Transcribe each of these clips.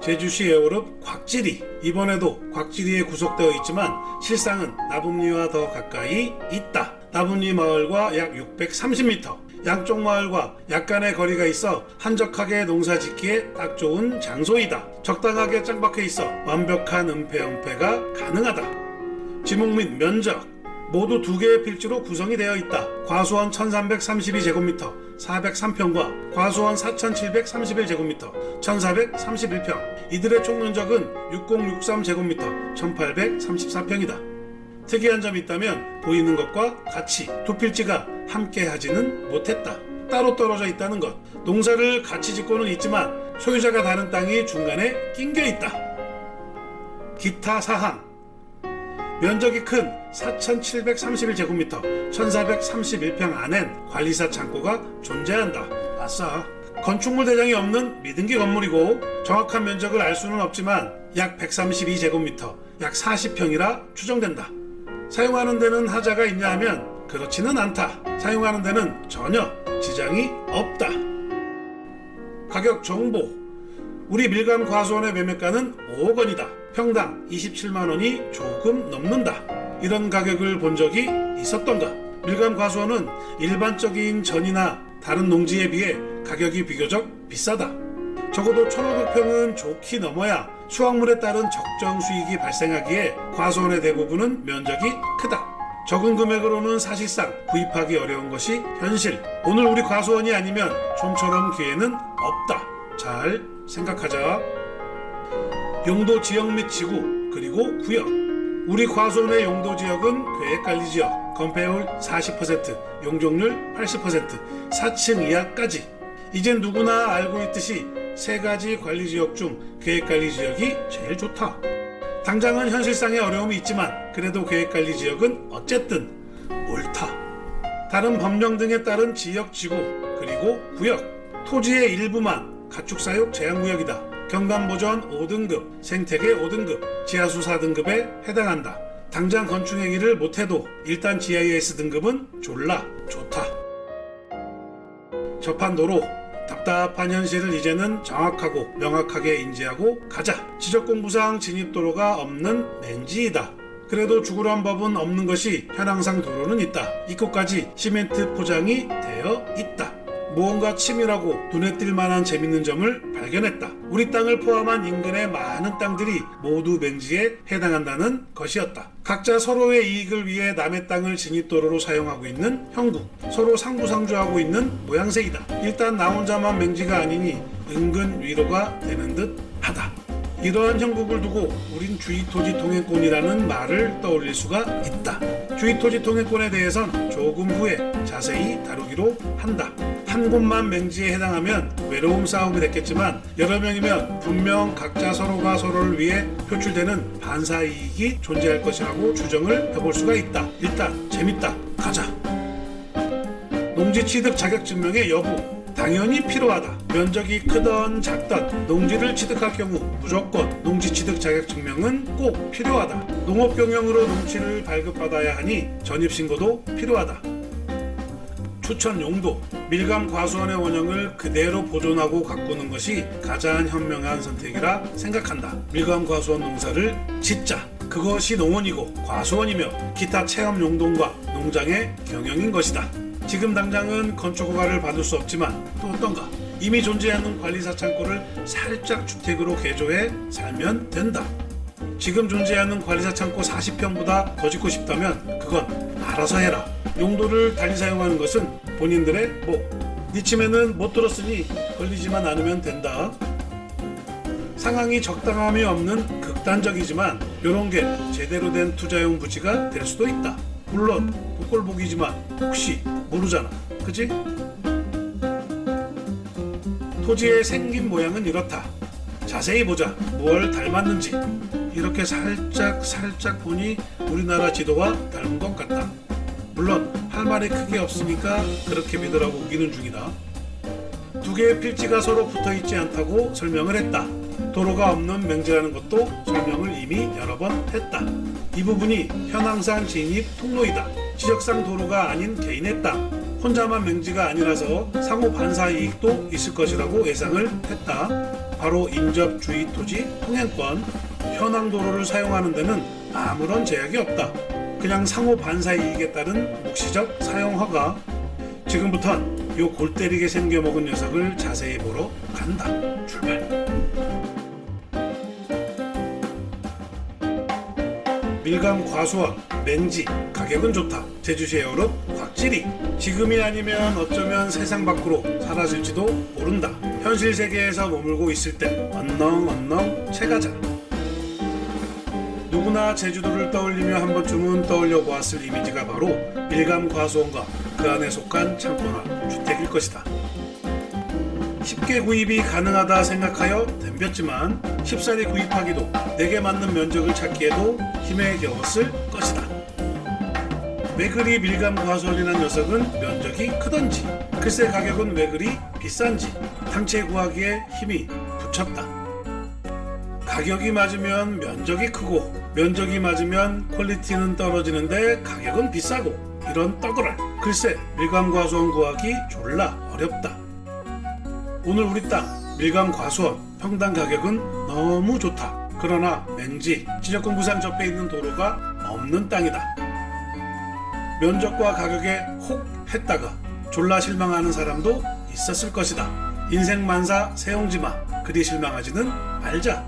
제주시 애월읍 곽지리. 이번에도 곽지리에 구속되어 있지만 실상은 나분리와 더 가까이 있다. 나분리 마을과 약 630m, 양쪽 마을과 약간의 거리가 있어 한적하게 농사 짓기에 딱 좋은 장소이다. 적당하게 짱박혀 있어 완벽한 은폐가 가능하다. 지목 및 면적 모두 2개의 필지로 구성이 되어 있다. 과수원 1332제곱미터 403평과 과수원 4731제곱미터 1431평. 이들의 총 면적은 6063제곱미터 1834평이다. 특이한 점이 있다면 보이는 것과 같이 두 필지가 함께 하지는 못했다. 따로 떨어져 있다는 것. 농사를 같이 짓고는 있지만 소유자가 다른 땅이 중간에 낑겨 있다. 기타 사항. 면적이 큰 4731제곱미터 1431평 안엔 관리사 창고가 존재한다. 아싸. 건축물 대장이 없는 미등기 건물이고 정확한 면적을 알 수는 없지만 약 132제곱미터 약 40평이라 추정된다. 사용하는 데는 하자가 있냐 하면 그렇지는 않다. 사용하는 데는 전혀 지장이 없다. 가격 정보. 우리 밀감 과수원의 매매가는 5억 원이다. 평당 27만 원이 조금 넘는다. 이런 가격을 본 적이 있었던가? 밀감 과수원은 일반적인 전이나 다른 농지에 비해 가격이 비교적 비싸다. 적어도 1,500평은 좋게 넘어야 수확물에 따른 적정 수익이 발생하기에 과수원의 대부분은 면적이 크다. 적은 금액으로는 사실상 구입하기 어려운 것이 현실. 오늘 우리 과수원이 아니면 좀처럼 기회는 없다. 잘 생각하자. 용도 지역 및 지구 그리고 구역. 우리 과수원의 용도 지역은 계획관리지역, 건폐율 40%, 용적률 80%, 4층 이하까지. 이젠 누구나 알고 있듯이 3가지 관리지역 중 계획관리지역이 제일 좋다. 당장은 현실상의 어려움이 있지만 그래도 계획관리지역은 어쨌든 옳다. 다른 법령 등에 따른 지역 지구 그리고 구역. 토지의 일부만 가축사육 제한구역이다. 경관보전 5등급, 생태계 5등급, 지하수 4등급에 해당한다. 당장 건축행위를 못해도 일단 GIS 등급은 졸라 좋다. 접한 도로. 답답한 현실을 이제는 정확하고 명확하게 인지하고 가자. 지적공부상 진입도로가 없는 맹지이다. 그래도 죽으란 법은 없는 것이 현황상 도로는 있다. 입구까지 시멘트 포장이 되어 있다. 무언가 치밀하고 눈에 띌 만한 재밌는 점을 발견했다. 우리 땅을 포함한 인근의 많은 땅들이 모두 맹지에 해당한다는 것이었다. 각자 서로의 이익을 위해 남의 땅을 진입도로로 사용하고 있는 형국. 서로 상부상조하고 있는 모양새이다. 일단 나 혼자만 맹지가 아니니 은근 위로가 되는 듯 하다. 이러한 형국을 두고 우린 주의토지 통행권이라는 말을 떠올릴 수가 있다. 주의토지 통행권에 대해선 조금 후에 자세히 다루기로 한다. 한 곳만 맹지에 해당하면 외로움 싸움이 됐겠지만 여러 명이면 분명 각자 서로가 서로를 위해 표출되는 반사이익이 존재할 것이라고 추정을 해볼 수가 있다. 일단 재밌다. 가자. 농지 취득 자격증명의 여부. 당연히 필요하다. 면적이 크던 작던 농지를 취득할 경우 무조건 농지 취득 자격증명은 꼭 필요하다. 농업경영으로 농지를 발급받아야 하니 전입신고도 필요하다. 추천 용도. 밀감 과수원의 원형을 그대로 보존하고 가꾸는 것이 가장 현명한 선택이라 생각한다. 밀감 과수원 농사를 짓자. 그것이 농원이고 과수원이며 기타 체험 용도과 농장의 경영인 것이다. 지금 당장은 건축 허가를 받을 수 없지만 또 어떤가? 이미 존재하는 관리사 창고를 살짝 주택으로 개조해 살면 된다. 지금 존재하는 관리사 창고 40평보다 더 짓고 싶다면 그건 알아서 해라. 용도를 달리 사용하는 것은 본인들의 목. 네 침에는 못 들었으니 걸리지만 않으면 된다. 상황이 적당함이 없는 극단적이지만 이런 게 제대로 된 투자용 부지가 될 수도 있다. 물론 복골복이지만 혹시 모르잖아. 그치? 토지의 생긴 모양은 이렇다. 자세히 보자. 뭘 닮았는지. 이렇게 살짝 보니 우리나라 지도와 닮은 것 같다. 물론 할 말이 크게 없으니까 그렇게 믿으라고 우기는 중이다. 2개의 필지가 서로 붙어있지 않다고 설명을 했다. 도로가 없는 맹지라는 것도 설명을 이미 여러 번 했다. 이 부분이 현황상 진입 통로이다. 지적상 도로가 아닌 개인의 땅. 혼자만 맹지가 아니라서 상호 반사 이익도 있을 것이라고 예상을 했다. 바로 인접 주의 토지 통행권. 현황 도로를 사용하는 데는 아무런 제약이 없다. 그냥 상호 반사 이익에 따른 묵시적 사용 허가. 지금부턴 요 골 때리게 생겨먹은 녀석을 자세히 보러 간다. 출발. 밀감 과수원, 맹지, 가격은 좋다. 제주시의 어릅 곽지리. 지금이 아니면 어쩌면 세상 밖으로 사라질지도 모른다. 현실 세계에서 머물고 있을 때 언렁언렁 채가자. 누구나 제주도를 떠올리며 한 번쯤은 떠올려 보았을 이미지가 바로 밀감 과수원과 그 안에 속한 창고나 주택일 것이다. 쉽게 구입이 가능하다 생각하여 덤볐지만 쉽사리 구입하기도 내게 맞는 면적을 찾기에도 힘에 겨웠을 것이다. 왜 그리 밀감 과수원이란 녀석은 면적이 크던지, 글쎄 가격은 왜 그리 비싼지 당최 구하기에 힘이 붙였다. 가격이 맞으면 면적이 크고 면적이 맞으면 퀄리티는 떨어지는데 가격은 비싸고 이런 떡을 글쎄 밀감 과수원 구하기 졸라 어렵다. 오늘 우리 땅 밀감 과수원 평당 가격은 너무 좋다. 그러나 맹지 지적공구상 접해 있는 도로가 없는 땅이다. 면적과 가격에 혹 했다가 졸라 실망하는 사람도 있었을 것이다. 인생 만사 세옹지마 그리 실망하지는 말자.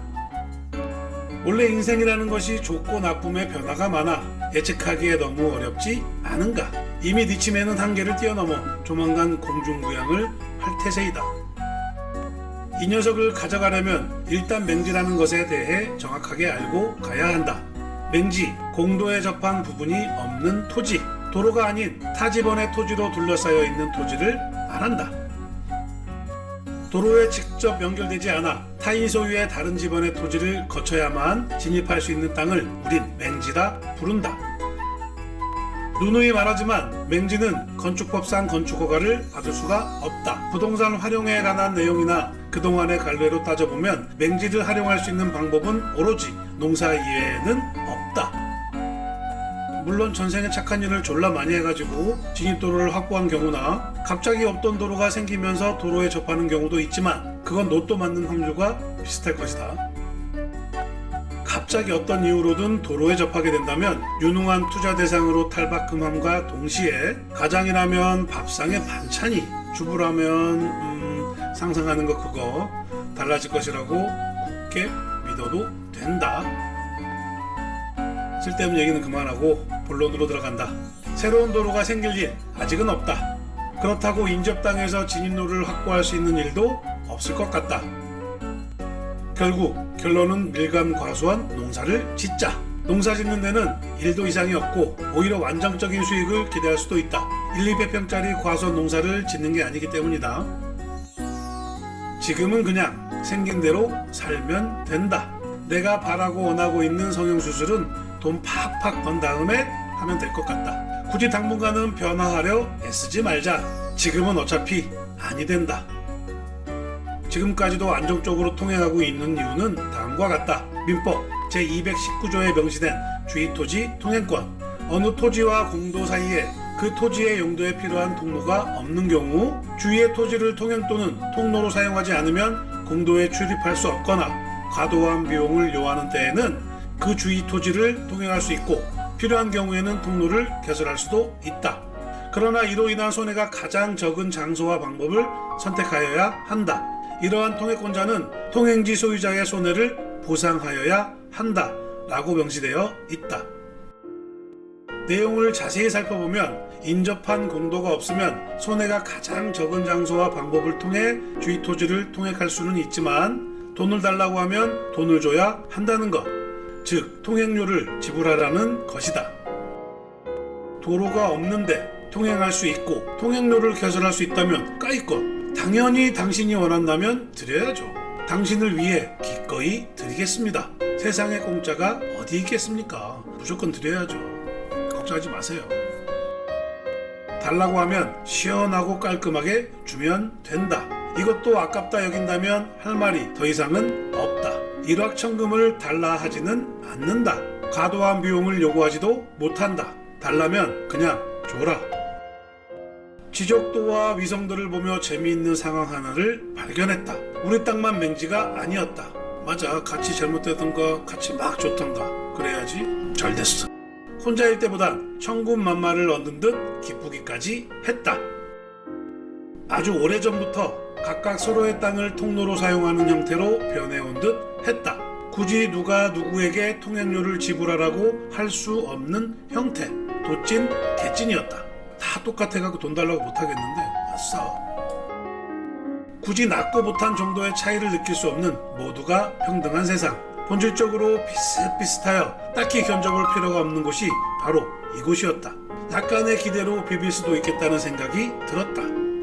원래 인생이라는 것이 좋고 나쁨의 변화가 많아 예측하기에 너무 어렵지 않은가. 이미 네 치매는 한계를 뛰어넘어 조만간 공중부양을 할 태세이다. 이 녀석을 가져가려면 일단 맹지라는 것에 대해 정확하게 알고 가야 한다. 맹지, 공도에 접한 부분이 없는 토지, 도로가 아닌 타 지번의 토지로 둘러싸여 있는 토지를 말한다. 도로에 직접 연결되지 않아 타인 소유의 다른 지번의 토지를 거쳐야만 진입할 수 있는 땅을 우린 맹지라 부른다. 누누이 말하지만 맹지는 건축법상 건축허가를 받을 수가 없다. 부동산 활용에 관한 내용이나 그동안의 관례로 따져보면 맹지를 활용할 수 있는 방법은 오로지 농사 이외에는 없다. 물론 전생에 착한 일을 졸라 많이 해가지고 진입도로를 확보한 경우나 갑자기 없던 도로가 생기면서 도로에 접하는 경우도 있지만 그건 로또 맞는 확률과 비슷할 것이다. 갑자기 어떤 이유로든 도로에 접하게 된다면 유능한 투자 대상으로 탈바꿈함과 동시에 가장이라면 밥상에 반찬이, 주부라면 상상하는 거 그거 달라질 것이라고 굳게 믿어도 된다. 쓸데없는 얘기는 그만하고 본론으로 들어간다. 새로운 도로가 생길 일 아직은 없다. 그렇다고 인접 땅에서 진입로를 확보할 수 있는 일도 없을 것 같다. 결국 결론은 밀감 과수원 농사를 짓자. 농사 짓는 데는 1도 이상이 없고 오히려 완전적인 수익을 기대할 수도 있다. 1, 200평짜리 과수원 농사를 짓는 게 아니기 때문이다. 지금은 그냥 생긴 대로 살면 된다. 내가 바라고 원하고 있는 성형수술은 돈 팍팍 번 다음에 하면 될 것 같다. 굳이 당분간은 변화하려 애쓰지 말자. 지금은 어차피 아니 된다. 지금까지도 안정적으로 통행하고 있는 이유는 다음과 같다. 민법 제219조에 명시된 주의토지 통행권. 어느 토지와 공도 사이에 그 토지의 용도에 필요한 통로가 없는 경우 주위의 토지를 통행 또는 통로로 사용하지 않으면 공도에 출입할 수 없거나 과도한 비용을 요하는 때에는 그 주위 토지를 통행할 수 있고 필요한 경우에는 통로를 개설할 수도 있다. 그러나 이로 인한 손해가 가장 적은 장소와 방법을 선택하여야 한다. 이러한 통행권자는 통행지 소유자의 손해를 보상하여야 한다 라고 명시되어 있다. 내용을 자세히 살펴보면 인접한 공도가 없으면 손해가 가장 적은 장소와 방법을 통해 주위 토지를 통행할 수는 있지만 돈을 달라고 하면 돈을 줘야 한다는 것, 즉 통행료를 지불하라는 것이다. 도로가 없는데 통행할 수 있고 통행료를 개설할 수 있다면 까이것. 당연히 당신이 원한다면 드려야죠. 당신을 위해 기꺼이 드리겠습니다. 세상에 공짜가 어디 있겠습니까? 무조건 드려야죠. 걱정하지 마세요. 달라고 하면 시원하고 깔끔하게 주면 된다. 이것도 아깝다 여긴다면 할 말이 더 이상은 없다. 일확천금을 달라 하지는 않는다. 과도한 비용을 요구하지도 못한다. 달라면 그냥 줘라. 지적도와 위성도를 보며 재미있는 상황 하나를 발견했다. 우리 땅만 맹지가 아니었다. 맞아, 같이 잘못되던가 같이 막 좋던가 그래야지 잘 됐어. 혼자일 때보단 천군만마를 얻는 듯 기쁘기까지 했다. 아주 오래전부터 각각 서로의 땅을 통로로 사용하는 형태로 변해온 듯 했다. 굳이 누가 누구에게 통행료를 지불하라고 할 수 없는 형태. 도찐 개찐이었다. 다 똑같아갖고 돈 달라고 못하겠는데 아싸. 굳이 낮고 못한 정도의 차이를 느낄 수 없는 모두가 평등한 세상. 본질적으로 비슷비슷하여 딱히 견적을 필요가 없는 곳이 바로 이곳이었다. 약간의 기대로 비빌 수도 있겠다는 생각이 들었다.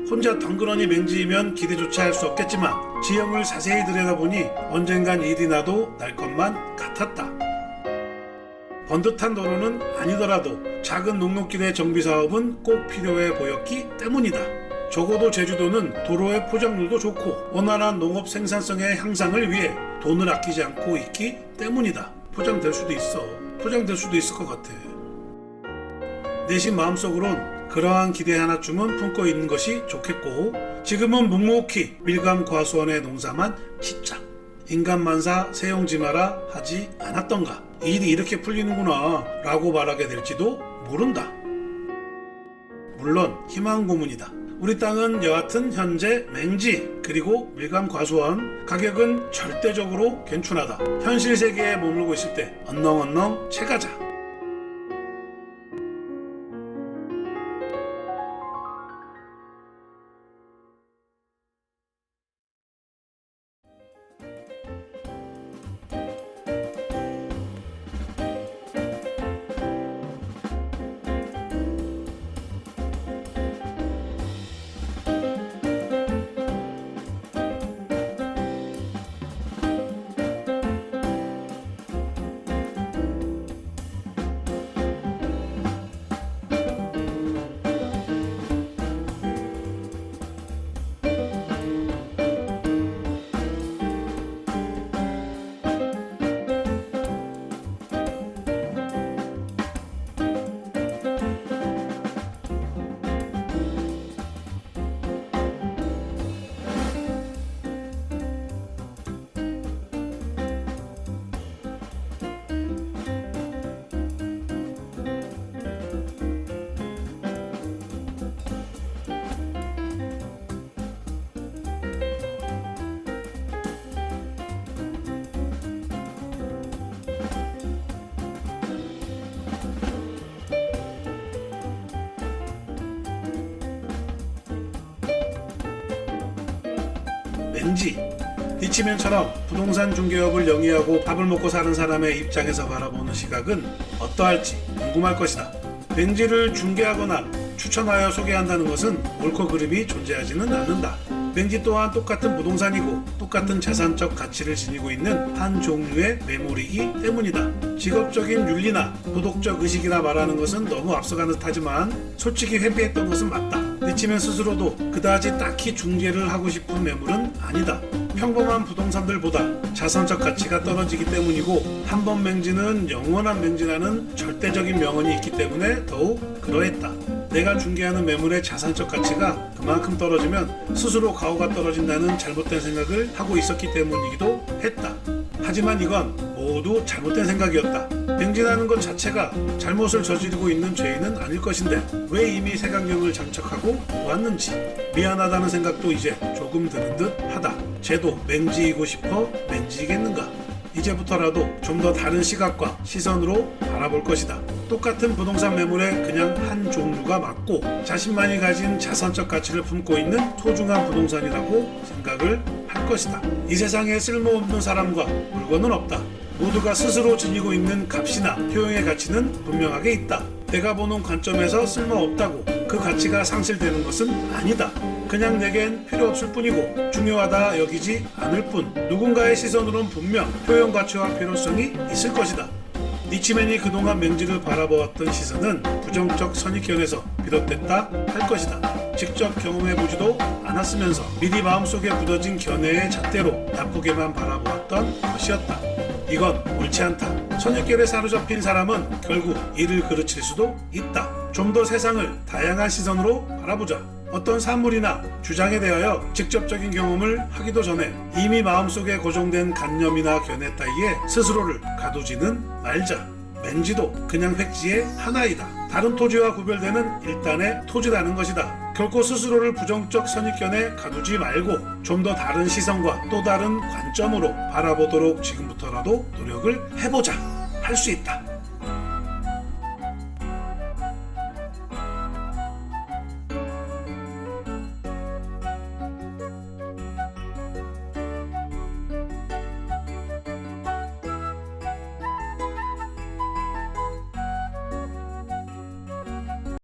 혼자 덩그러니 맹지이면 기대조차 할 수 없겠지만 지형을 자세히 들여다보니 언젠간 일이 나도 날 것만 같았다. 번듯한 도로는 아니더라도 작은 녹록길의 정비사업은 꼭 필요해 보였기 때문이다. 적어도 제주도는 도로의 포장률도 좋고 원활한 농업 생산성의 향상을 위해 돈을 아끼지 않고 있기 때문이다. 포장될 수도 있을 것 같아. 내심 마음속으론 그러한 기대 하나쯤은 품고 있는 것이 좋겠고, 지금은 묵묵히 밀감과수원의 농사만 짓자. 인간만사 세용지마라 하지 않았던가. 일이 이렇게 풀리는구나 라고 말하게 될지도 모른다. 물론 희망 고문이다. 우리 땅은 여하튼 현재 맹지 그리고 밀감과수원 가격은 절대적으로 괜찮하다. 현실 세계에 머물고 있을 때 언렁언렁 채가자. 맹지, 리치맨처럼 부동산 중개업을 영위하고 밥을 먹고 사는 사람의 입장에서 바라보는 시각은 어떠할지 궁금할 것이다. 맹지를 중개하거나 추천하여 소개한다는 것은 옳고 그름이 존재하지는 않는다. 맹지 또한 똑같은 부동산이고 똑같은 자산적 가치를 지니고 있는 한 종류의 매물이기 때문이다. 직업적인 윤리나 도덕적 의식이나 말하는 것은 너무 앞서가는 듯하지만 솔직히 회피했던 것은 맞다. 리치맨 스스로도 그다지 딱히 중개를 하고 싶은 매물은 아니다. 평범한 부동산들보다 자산적 가치가 떨어지기 때문이고, 한 번 맹지는 영원한 맹지라는 절대적인 명언이 있기 때문에 더욱 그러했다. 내가 중개하는 매물의 자산적 가치가 그만큼 떨어지면 스스로 가오가 떨어진다는 잘못된 생각을 하고 있었기 때문이기도 했다. 하지만 이건 모두 잘못된 생각이었다. 맹진하는 것 자체가 잘못을 저지르고 있는 죄인은 아닐 것인데 왜 이미 색안경을 장착하고 왔는지 미안하다는 생각도 이제 조금 드는 듯 하다. 쟤도 맹지이고 싶어 맹지이겠는가? 이제부터라도 좀 더 다른 시각과 시선으로 바라볼 것이다. 똑같은 부동산 매물에 그냥 한 종류가 맞고 자신만이 가진 자산적 가치를 품고 있는 소중한 부동산이라고 생각을 할 것이다. 이 세상에 쓸모없는 사람과 물건은 없다. 모두가 스스로 지니고 있는 값이나 효용의 가치는 분명하게 있다. 내가 보는 관점에서 쓸모없다고 그 가치가 상실되는 것은 아니다. 그냥 내겐 필요 없을 뿐이고 중요하다 여기지 않을 뿐, 누군가의 시선으론 분명 효용 가치와 필요성이 있을 것이다. 리치맨이 그동안 맹지를 바라보았던 시선은 부정적 선입견에서 비롯됐다 할 것이다. 직접 경험해보지도 않았으면서 미리 마음속에 묻어진 견해의 잣대로 나쁘게만 바라보았던 것이었다. 이건 옳지 않다. 선입견에 사로잡힌 사람은 결국 이를 그르칠 수도 있다. 좀 더 세상을 다양한 시선으로 바라보자. 어떤 사물이나 주장에 대하여 직접적인 경험을 하기도 전에 이미 마음속에 고정된 관념이나 견해 따위에 스스로를 가두지는 말자. 맨지도 그냥 획지의 하나이다. 다른 토지와 구별되는 일단의 토지라는 것이다. 결코 스스로를 부정적 선입견에 가두지 말고 좀 더 다른 시선과 또 다른 관점으로 바라보도록 지금부터라도 노력을 해보자. 할 수 있다.